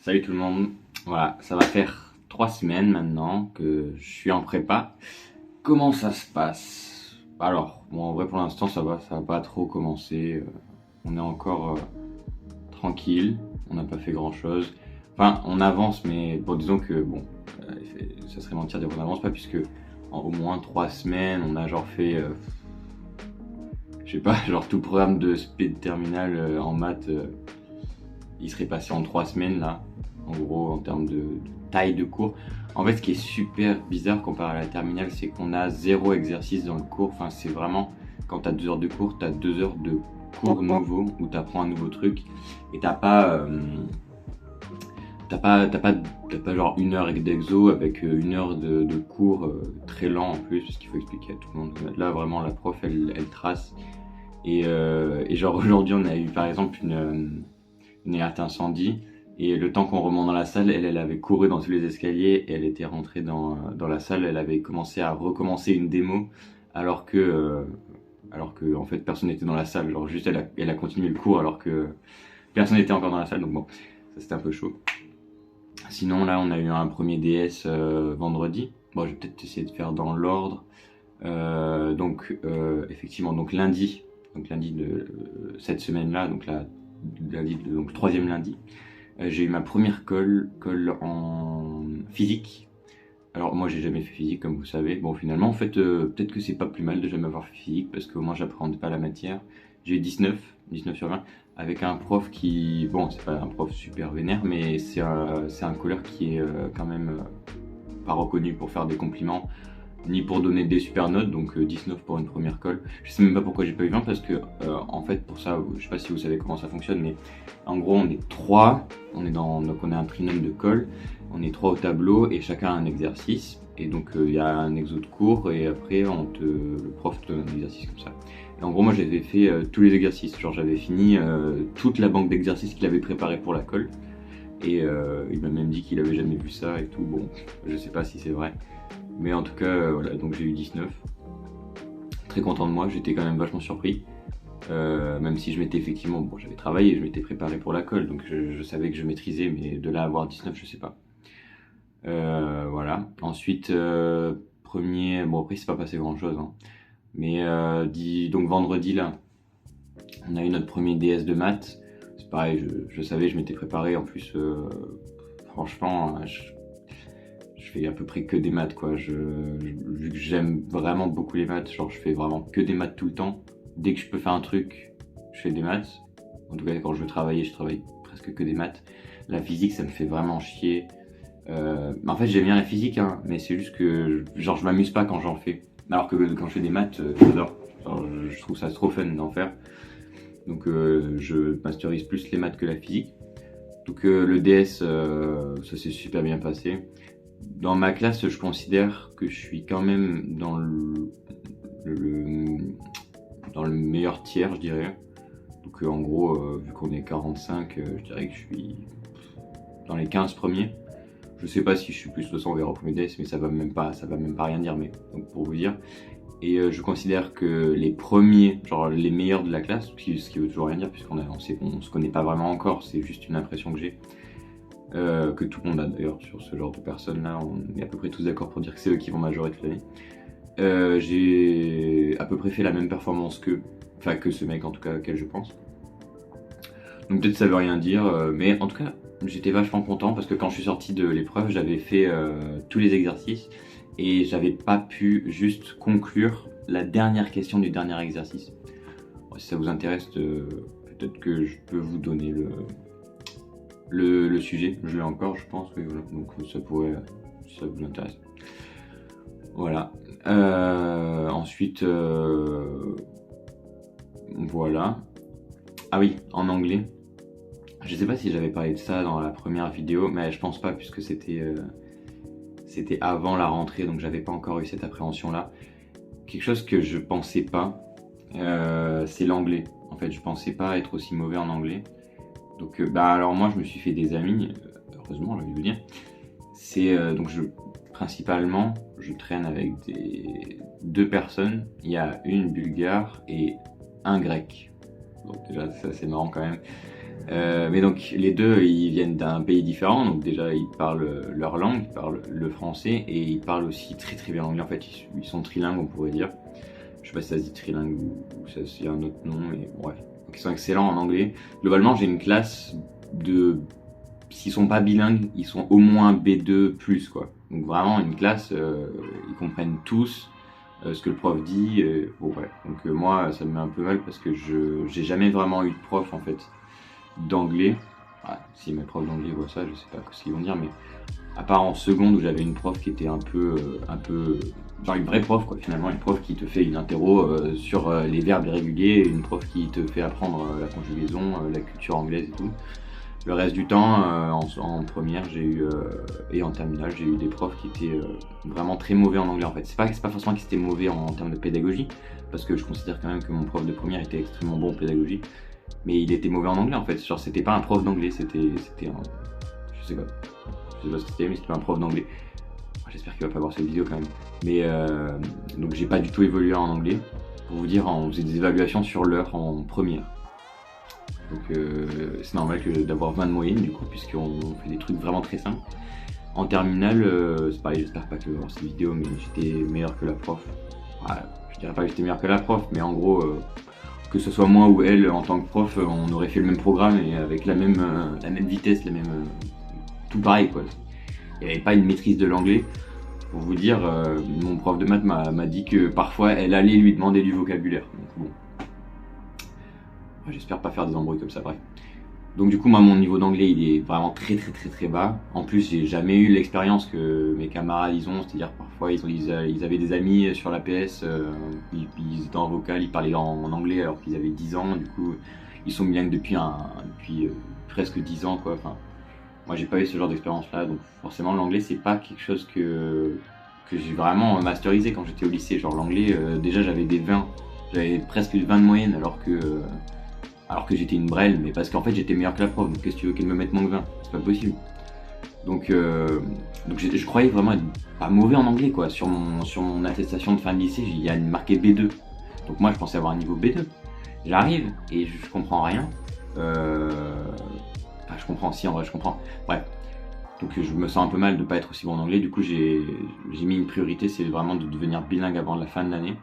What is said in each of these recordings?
Salut tout le monde. Voilà, ça va faire 3 semaines maintenant que je suis en prépa. Comment ça se passe? Alors, bon, en vrai pour l'instant ça va pas trop commencer. On est encore tranquille, on n'a pas fait grand chose. Enfin, on avance, mais bon, disons que bon, ça serait mentir de dire qu'on n'avance pas puisque en au moins 3 semaines, on a genre fait, je sais pas, genre tout programme de speed terminal en maths, il serait passé en 3 semaines là. En gros, en termes de taille de cours. En fait, ce qui est super bizarre comparé à la terminale, c'est qu'on a 0 exercice dans le cours. Enfin, c'est vraiment, quand tu as 2 heures de cours, tu as 2 heures de cours nouveau où tu apprends un nouveau truc et t'as pas genre 1 heure d'exo avec 1 heure de cours très lent en plus, parce qu'il faut expliquer à tout le monde. Là, vraiment, la prof, elle trace. Et genre, aujourd'hui, on a eu par exemple une alerte incendie. Et le temps qu'on remonte dans la salle, elle avait couru dans tous les escaliers et elle était rentrée dans la salle. Elle avait commencé à recommencer une démo alors que en fait personne n'était dans la salle. Genre juste elle a continué le cours alors que personne n'était encore dans la salle. Donc bon, ça c'était un peu chaud. Sinon là on a eu un premier DS vendredi. Bon, je vais peut-être essayer de faire dans l'ordre. Effectivement donc lundi de cette semaine-là, donc donc le troisième lundi. J'ai eu ma première colle en physique. Alors moi j'ai jamais fait physique comme vous savez. Bon finalement en fait peut-être que c'est pas plus mal de jamais avoir fait physique parce que moi j'appréhende pas la matière. J'ai eu 19 sur 20 avec un prof qui, bon c'est pas un prof super vénère mais c'est un colleur qui est quand même pas reconnu pour faire des compliments ni pour donner des super notes, donc 19 pour une première colle. Je sais même pas pourquoi j'ai pas eu 20 parce que en fait pour ça, je sais pas si vous savez comment ça fonctionne, mais en gros on est 3, donc on a un trinôme de colle, on est 3 au tableau et chacun a un exercice. Et donc il y a un exo de cours et après le prof te donne un exercice comme ça. Et en gros moi j'avais fait tous les exercices, genre j'avais fini toute la banque d'exercices qu'il avait préparé pour la colle. Et il m'a même dit qu'il avait jamais vu ça et tout. Bon, je sais pas si c'est vrai. Mais en tout cas, voilà, donc j'ai eu 19. Très content de moi, j'étais quand même vachement surpris. Même si je m'étais effectivement, bon, j'avais travaillé, je m'étais préparé pour la colle, donc je savais que je maîtrisais, mais de là à avoir 19, je sais pas. Voilà. Ensuite, bon après, il s'est pas passé grand chose, hein. Mais donc vendredi là, on a eu notre premier DS de maths. C'est pareil, je savais, je m'étais préparé. En plus, franchement, je fais à peu près que des maths quoi. Vu que j'aime vraiment beaucoup les maths, genre je fais vraiment que des maths tout le temps. Dès que je peux faire un truc, je fais des maths. En tout cas quand je veux travailler, je travaille presque que des maths. La physique ça me fait vraiment chier. En fait j'aime bien la physique hein, mais c'est juste que genre je m'amuse pas quand j'en fais. Alors que quand je fais des maths, j'adore. Je trouve ça trop fun d'en faire. Donc je masterise plus les maths que la physique. Donc le DS, ça s'est super bien passé. Dans ma classe, je considère que je suis quand même dans le meilleur tiers, je dirais. Donc en gros, vu qu'on est 45, je dirais que je suis dans les 15 premiers. Je sais pas si je suis plus, de toute façon on verra au premier DS, mais ça va même pas rien dire, mais donc pour vous dire. Et je considère que les premiers, genre les meilleurs de la classe, ce qui veut toujours rien dire puisqu'on se connaît pas vraiment encore, c'est juste une impression que j'ai. Que tout le monde a d'ailleurs sur ce genre de personnes là, on est à peu près tous d'accord pour dire que c'est eux qui vont majorer toute l'année. J'ai à peu près fait la même performance que ce mec en tout cas auquel je pense. Donc peut-être ça veut rien dire, mais en tout cas j'étais vachement content parce que quand je suis sorti de l'épreuve j'avais fait tous les exercices et j'avais pas pu juste conclure la dernière question du dernier exercice. Bon, si ça vous intéresse, peut-être que je peux vous donner le sujet, je l'ai encore je pense, oui, voilà. Donc ça pourrait, si ça vous intéresse. Voilà. Ensuite, voilà. Ah oui, en anglais. Je sais pas si j'avais parlé de ça dans la première vidéo, mais je pense pas puisque c'était avant la rentrée, donc j'avais pas encore eu cette appréhension là. Quelque chose que je pensais pas, c'est l'anglais. En fait, je pensais pas être aussi mauvais en anglais. Donc, alors moi, je me suis fait des amis, heureusement, j'ai envie de vous dire. Donc, principalement, je traîne avec deux personnes. Il y a une bulgare et un grec. Donc déjà, ça c'est marrant quand même. Mais donc les deux, ils viennent d'un pays différent, donc déjà ils parlent leur langue, ils parlent le français et ils parlent aussi très très bien l'anglais. En fait, ils sont trilingues, on pourrait dire. Je sais pas si ça se dit trilingue ou ça c'est un autre nom, mais bref. Donc ils sont excellents en anglais. Globalement, j'ai une classe de, s'ils sont pas bilingues, ils sont au moins B2 plus quoi. Donc vraiment une classe, ils comprennent tous ce que le prof dit. Bon ouais. Donc moi, ça me met un peu mal parce que j'ai jamais vraiment eu de prof en fait d'anglais. Ah, si mes profs d'anglais voient ça, je sais pas ce qu'ils vont dire, mais à part en seconde où j'avais une prof qui était un peu, genre une vraie prof quoi, finalement, une prof qui te fait une interro sur les verbes irréguliers, une prof qui te fait apprendre la conjugaison, la culture anglaise et tout. Le reste du temps, en première, j'ai eu et en terminale, j'ai eu des profs qui étaient vraiment très mauvais en anglais en fait. C'est pas forcément qu'ils étaient mauvais en termes de pédagogie, parce que je considère quand même que mon prof de première était extrêmement bon en pédagogie, mais il était mauvais en anglais en fait. Genre c'était pas un prof d'anglais, c'était un, je sais pas ce que c'était, mais c'était pas un prof d'anglais. J'espère qu'il va pas voir cette vidéo quand même. Mais donc j'ai pas du tout évolué en anglais. Pour vous dire, on faisait des évaluations sur l'heure en première. Donc c'est normal d'avoir 20 de moyenne du coup, puisqu'on fait des trucs vraiment très simples. En terminale, c'est pareil, j'espère pas que voir cette vidéo, mais j'étais meilleur que la prof. Voilà, je dirais pas que j'étais meilleur que la prof, mais en gros, que ce soit moi ou elle en tant que prof, on aurait fait le même programme et avec la même vitesse, tout pareil quoi. Il n'y avait pas une maîtrise de l'anglais. Pour vous dire, mon prof de maths m'a dit que parfois elle allait lui demander du vocabulaire. Donc bon, j'espère pas faire des embrouilles comme ça, bref. Donc du coup, moi, mon niveau d'anglais, il est vraiment très très très très bas. En plus, j'ai jamais eu l'expérience que mes camarades ils ont, c'est-à-dire parfois ils avaient des amis sur la PS, ils étaient en vocal, ils parlaient en anglais alors qu'ils avaient 10 ans. Du coup, ils sont bilingues depuis presque 10 ans, quoi. Enfin, moi, j'ai pas eu ce genre d'expérience-là, donc forcément, l'anglais, c'est pas quelque chose que j'ai vraiment masterisé quand j'étais au lycée. Genre l'anglais, déjà j'avais des 20, j'avais presque 20 de moyenne alors que j'étais une brêle, mais parce qu'en fait j'étais meilleur que la prof, donc qu'est-ce que tu veux qu'elle me mette moins que 20? C'est pas possible. Donc, je croyais vraiment être pas mauvais en anglais quoi. Sur mon attestation de fin de lycée, il y a marqué B2. Donc moi je pensais avoir un niveau B2. J'arrive et je comprends rien. Enfin, je comprends, si en vrai je comprends. Bref. Donc je me sens un peu mal de pas être aussi bon en anglais. Du coup j'ai mis une priorité, c'est vraiment de devenir bilingue avant la fin de l'année.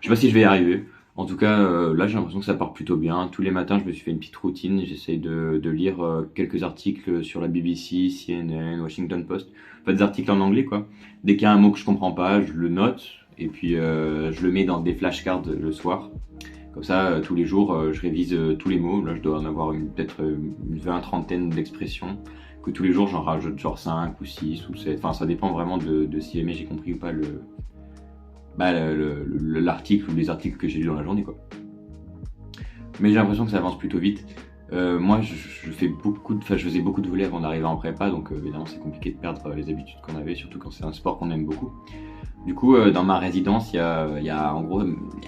Je sais pas si je vais y arriver. En tout cas, là j'ai l'impression que ça part plutôt bien. Tous les matins, je me suis fait une petite routine. J'essaye de lire quelques articles sur la BBC, CNN, Washington Post. Enfin, des articles en anglais, quoi. Dès qu'il y a un mot que je comprends pas, je le note. Et puis, je le mets dans des flashcards le soir. Comme ça, tous les jours, je révise tous les mots. Là, je dois en avoir peut-être une trentaine d'expressions. Que tous les jours, j'en rajoute genre 5 ou 6 ou 7. Enfin, ça dépend vraiment de si jamais j'ai compris ou pas l'article ou les articles que j'ai lus dans la journée quoi. Mais j'ai l'impression que ça avance plutôt vite. Moi je faisais beaucoup de volets avant d'arriver en prépa, donc évidemment c'est compliqué de perdre les habitudes qu'on avait, surtout quand c'est un sport qu'on aime beaucoup. Du coup dans ma résidence il y a en gros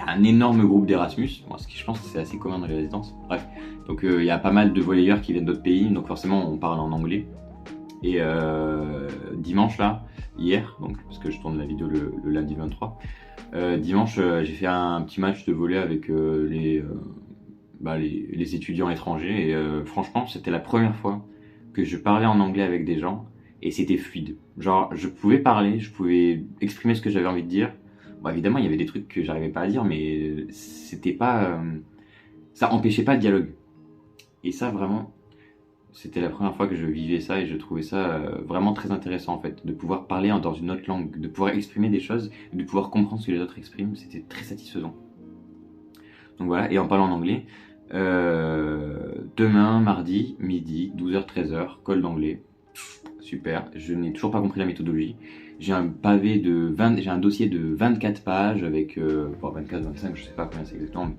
un énorme groupe d'Erasmus, moi, ce qui je pense que c'est assez commun dans les résidences. Bref, donc il y a pas mal de volleyeurs qui viennent d'autres pays, donc forcément on parle en anglais. Et dimanche là, hier, donc parce que je tourne la vidéo le lundi 23, dimanche j'ai fait un petit match de volley avec les étudiants étrangers et franchement c'était la première fois que je parlais en anglais avec des gens et c'était fluide. Genre je pouvais parler, je pouvais exprimer ce que j'avais envie de dire. Bon évidemment il y avait des trucs que j'arrivais pas à dire mais c'était pas ça empêchait pas le dialogue. Et ça vraiment c'était la première fois que je vivais ça et je trouvais ça vraiment très intéressant en fait, de pouvoir parler dans une autre langue, de pouvoir exprimer des choses, de pouvoir comprendre ce que les autres expriment, c'était très satisfaisant. Donc voilà, et en parlant en anglais, demain, mardi, midi, 12h-13h, colle d'anglais, super, je n'ai toujours pas compris la méthodologie. J'ai un dossier de 24 pages avec, 24, 25, je sais pas combien c'est exactement, mais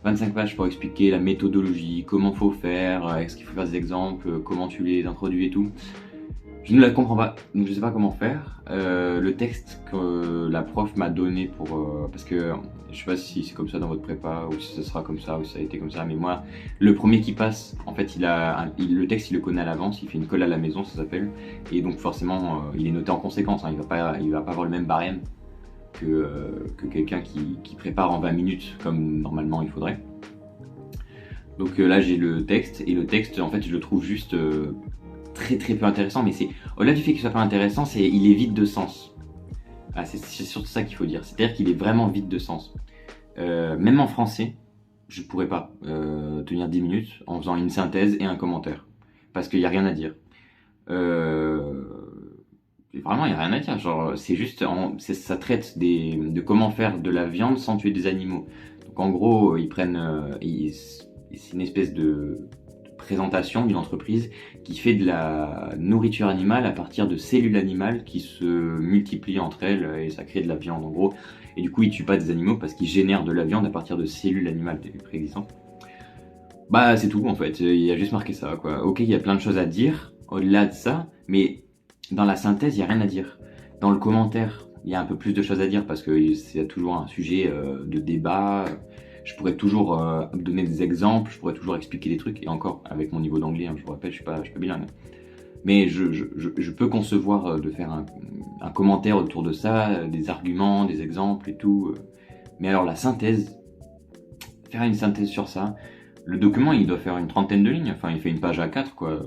25 pages pour expliquer la méthodologie, comment faut faire, est-ce qu'il faut faire des exemples, comment tu les introduis et tout. Je ne la comprends pas, donc je sais pas comment faire. Le texte que la prof m'a donné parce que je sais pas si c'est comme ça dans votre prépa ou si ce sera comme ça ou si ça a été comme ça, mais moi, le premier qui passe, en fait, le texte il le connaît à l'avance, il fait une colle à la maison, ça s'appelle, et donc forcément il est noté en conséquence, hein, il va pas avoir le même barème que quelqu'un qui prépare en 20 minutes comme normalement il faudrait. Donc là j'ai le texte, et le texte en fait je le trouve juste très très peu intéressant, mais c'est au-delà du fait qu'il soit pas intéressant, c'est il est vide de sens. Ah, c'est surtout ça qu'il faut dire, c'est-à-dire qu'il est vraiment vide de sens. Même en français, je pourrais pas tenir 10 minutes en faisant une synthèse et un commentaire, parce qu'il y a rien à dire. Vraiment, il n'y a rien à dire. Genre, c'est juste, ça traite de comment faire de la viande sans tuer des animaux. Donc, en gros, ils prennent, c'est une espèce de présentation d'une entreprise qui fait de la nourriture animale à partir de cellules animales qui se multiplient entre elles et ça crée de la viande, en gros. Et du coup, ils tuent pas des animaux parce qu'ils génèrent de la viande à partir de cellules animales préexistantes. Bah, c'est tout, en fait. Il y a juste marqué ça, quoi. Ok, il y a plein de choses à dire au-delà de ça, mais dans la synthèse, il n'y a rien à dire. Dans le commentaire, il y a un peu plus de choses à dire parce qu'il y a toujours un sujet de débat. Je pourrais toujours donner des exemples, je pourrais toujours expliquer des trucs. Et encore, avec mon niveau d'anglais, hein, je vous rappelle, je suis pas bilingue. Mais je peux concevoir de faire un commentaire autour de ça, des arguments, des exemples et tout. Mais alors la synthèse, faire une synthèse sur ça, le document il doit faire une trentaine de lignes. Enfin, il fait une page A4, quoi.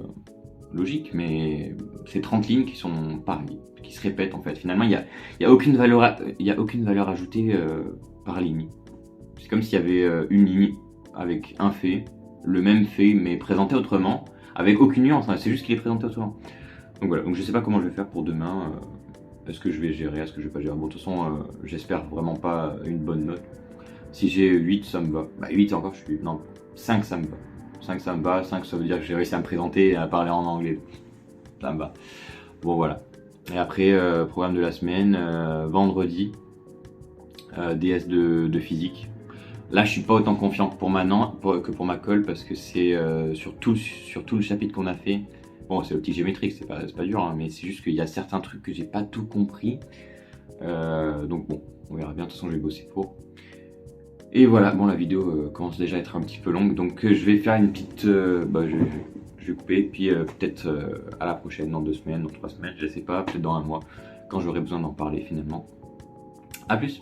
Logique, mais c'est 30 lignes qui sont pareilles, qui se répètent en fait. Finalement, il y a aucune valeur ajoutée par ligne. C'est comme s'il y avait une ligne avec un fait, le même fait, mais présenté autrement, avec aucune nuance, hein, c'est juste qu'il est présenté autrement. Donc voilà, donc je sais pas comment je vais faire pour demain. Est-ce que je vais gérer, est-ce que je vais pas gérer? Bon, de toute façon, j'espère vraiment pas une bonne note. Si j'ai 8, ça me va. Bah 8 encore, je suis... Non, 5 ça me va. 5 ça me va, 5 ça veut dire que j'ai réussi à me présenter et à parler en anglais. Ça me va. Bon voilà. Et après, programme de la semaine, vendredi, DS de physique. Là je suis pas autant confiant que pour ma colle parce que c'est sur tout le chapitre qu'on a fait. Bon c'est optique géométrique, c'est pas dur, hein, mais c'est juste qu'il y a certains trucs que j'ai pas tout compris. Donc bon, on verra bien, de toute façon je vais bosser pour. Et voilà, bon la vidéo commence déjà à être un petit peu longue, donc je vais faire une petite... je vais couper, puis peut-être à la prochaine, dans 2 semaines, dans 3 semaines, je sais pas, peut-être dans 1 mois, quand j'aurai besoin d'en parler finalement. A plus!